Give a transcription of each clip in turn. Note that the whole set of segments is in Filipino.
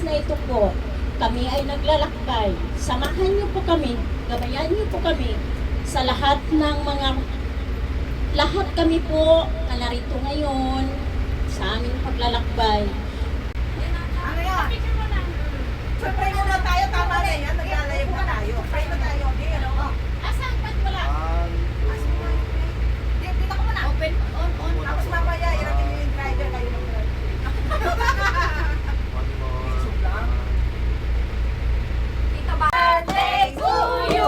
na ito po, kami ay naglalakbay. Samahan niyo po kami, gabayan niyo po kami sa lahat ng lahat kami po na narito ngayon sa aming paglalakbay. Ano yan? So, pray muna tayo, tama na yan. Naglalayo pa tayo. Pray na tayo. Okay, ano? Asan? Ba't wala? Dito ko muna. Open, on. Tapos mamaya, irating nyo yung driver kayo ng driver. Tita birthday to you!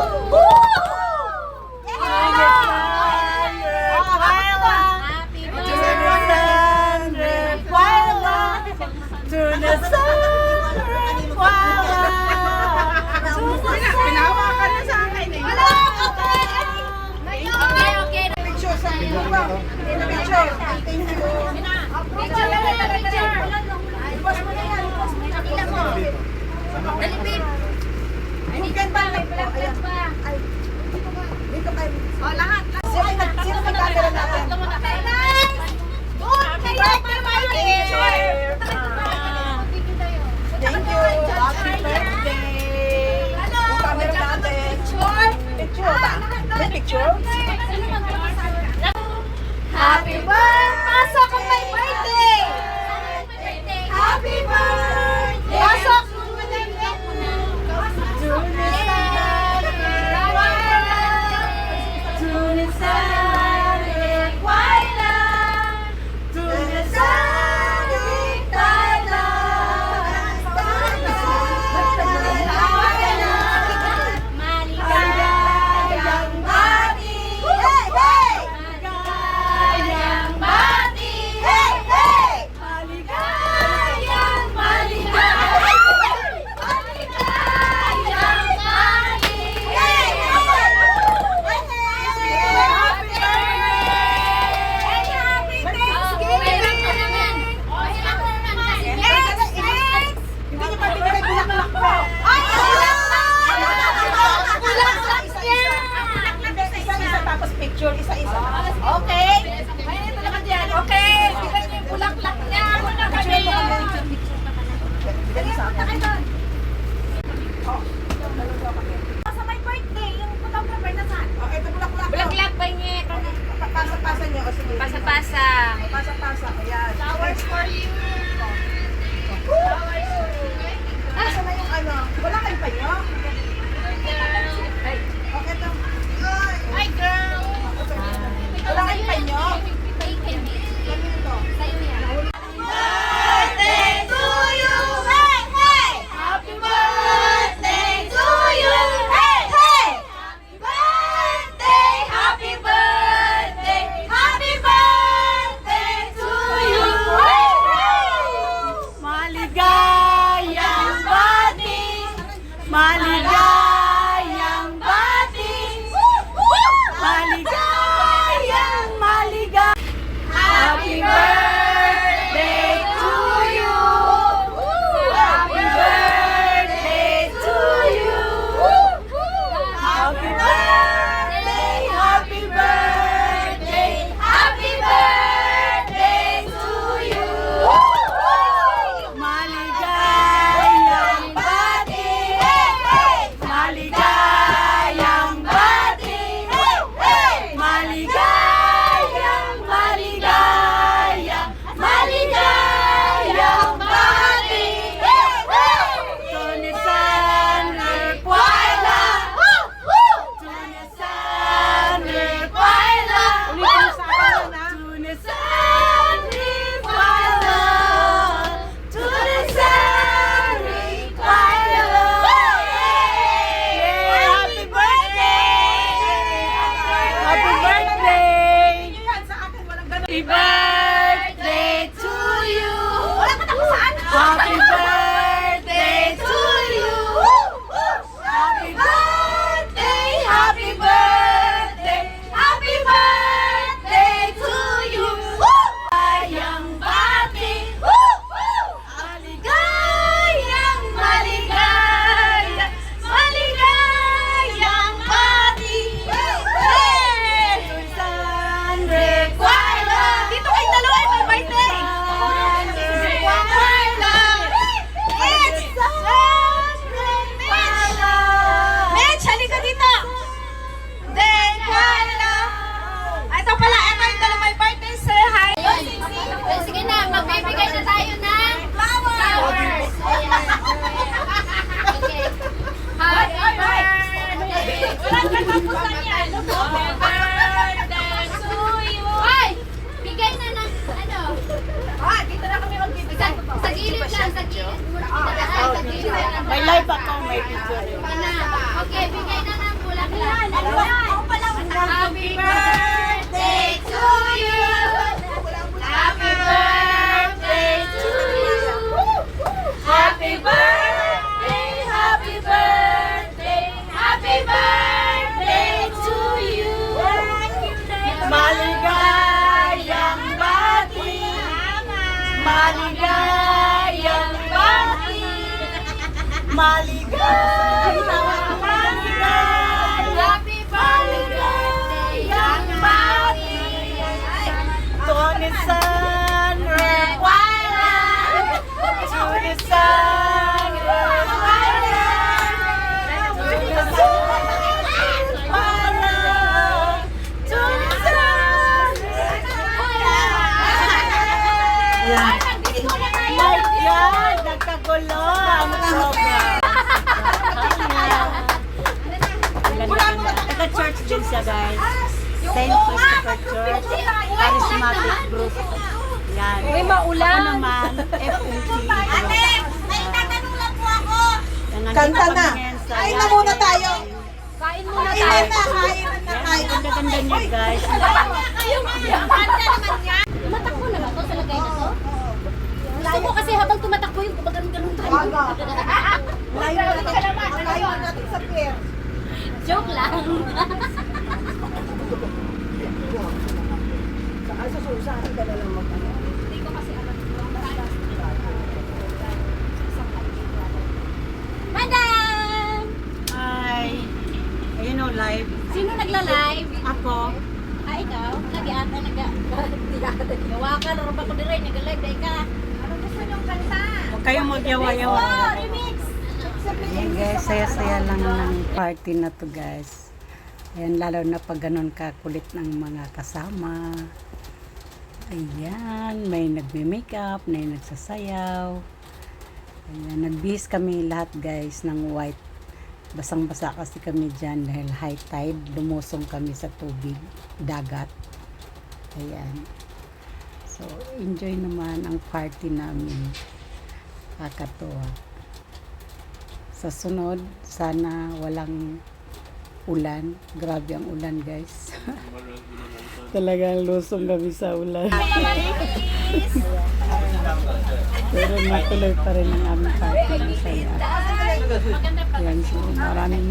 Pinahawakan na sa akin eh. Okay. Picture sa inyo ba? Picture. Thank you. Picture. Ipas mo na yan. Ipas mo na. Kanila mo. Dalipin. Bukyan ba? Ayan. Ay, dito kayo. O, lahat. Sino mag-camera natin? Thank you. Happy birthday. Yung camera natin. Picture ba? May picture? Happy birthday! Pasok ang may birthday! Happy birthday! Pasok! Picture isa-isa. Okay. Okay. Tignan niyo yung bulaklak niya. Picture mo kami. Bigyan sa akin. Sa my birthday, yung photographer na saan? Oh, ito bulaklak. Bulaklak ba niya? Pasa-pasa niyo. O sige. Pasa-pasa. Pasa-pasa. Ayan. Flowers for you. Asa na yung ano? Wala kayo pa nyo? Okay to. Hi, girl. Wala kayo pa nyo? Birthday to you! Hey, hey! Happy birthday to you! Hey, hey! Happy birthday! Happy birthday to you! Hey, hey! Maligayang bati! Maligayang bati! Maligayang maligayang! Happy birthday to you! Happy birthday to you! Happy birthday! Happy birthday! Happy birthday to you! Maligayang bati! Walang katapusan yan. Happy birthday to you. Ay! Bigay na ng ano? Ah, dito na kami magbibigay. Sa gilid lang, sa gilid. Sa gilid lang. May live ako, may picture. Okay, bigay na ng bulaklak. Happy birthday to you. Happy birthday to you. Happy birthday, happy birthday, happy birthday to you. Maligayang bati, maligayang bati, maligayang Happy birthday, young body. Tony San required to the sun required to the sun to the sun. My God, nagkagulo ang program. Taga-church din siya, guys. Saint Christopher Church, Charismatic Group. Yan. May maulan. Ako naman, FOC. Kanta na. Kain na muna tayo. Kain muna Kain tayo. na, kain. Ganda-ganda niya, guys. Tumatakbo na ba ito sa lagay na to? Gusto mo kasi habang tumatakbo yung kumaganon-ganon tayo. Layo natin sa pier. Joke lang. Saan sa susahan ka na lang mag-ano? Hindi ko kasi alam. Madam! Hi. Ayun o, live. Sino nagla-live? Ako. Ah, ikaw? Lagi ata gawa ka, naroon ba ko diray, nag-live dahil ka. Ano gusto niyong kanta? Huwag kayong magyawa-yawa. Oh, remix! Ayan guys, saya-saya lang ng party na to guys. Ayan, lalo na pag ganun kakulit ng mga kasama. Ayan, may nagme-makeup, may nagsasayaw. Ayan, nagbihis kami lahat guys ng white. Basang-basa kasi kami dyan dahil high tide. Lumusong kami sa tubig, dagat. Ayan. So, enjoy naman ang party namin. Kakatuwa. Sa sunod, sana walang ulan. Grabe ang ulan, guys. Talagang lusong kami sa ulan. Pero natuloy pa rin ang aming party ng saya. Yan, so maraming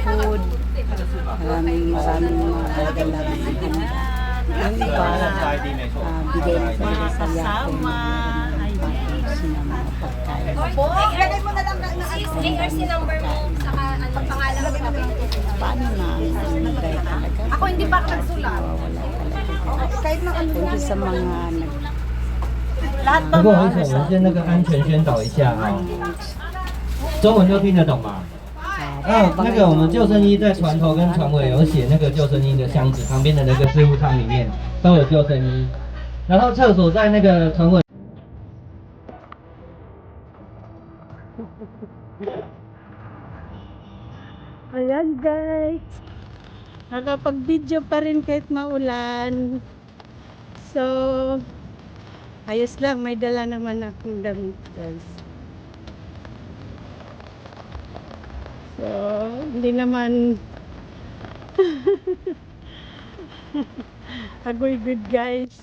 food. Maraming mga galang. Yung iba, bigay na talaga sa yakin. Meron ng mga pagkain. Ilagay mo na lang na JRC number mo, saka ano, pangalan mo. Paano na ang bigay talaga? Ako hindi pa ako nagsulat. Wala talaga. kahit na ano Thank you sa mga lahat 不过很可能是那个安全宣导一下啊、中文都听得懂吗？那个我们救生衣在船头跟船尾有写那个救生衣的箱子旁边的那个置物仓里面都有救生衣，然后厕所在那个船尾。 Ayan guys, nakapag-video pa rin kahit maulan. So, ayos lang, may dala naman akong damit guys. So, hindi naman agoy good guys.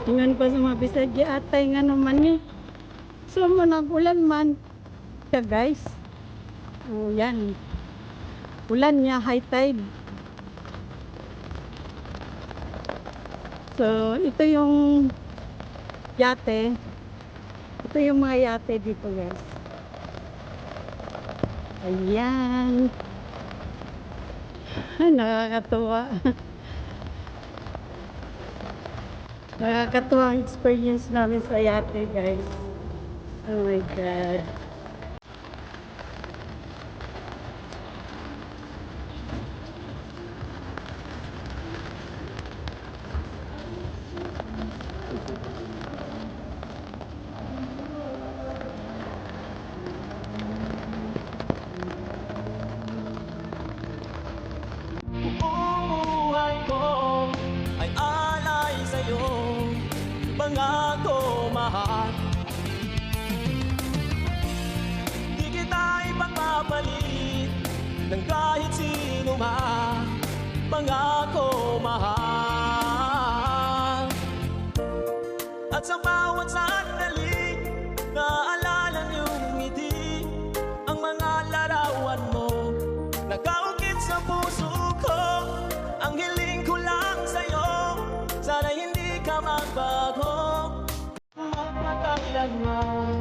Tingnan pa sa mga bisagya atay nga naman eh. So, manag-ulan man. Siya guys. Oh, yan. Ulan niya, high tide. So, ito yung yate. Ito yung mga yate dito, guys. Ayan. Nakakatuwa. Nakakatuwa ang experience namin sa yate, guys. Oh my God. pangako mahal. At sa bawat sandali, naalala niyong ngiti, ang mga larawan mo, nakaukit sa puso ko. Ang hiling ko lang sa'yo, sana hindi ka magbago, magpakailanman.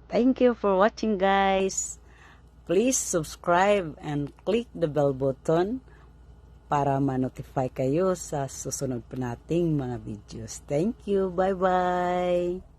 Thank you for watching, guys. Please subscribe and click the bell button para ma-notify kayo sa susunod pa nating mga videos. Thank you. Bye-bye.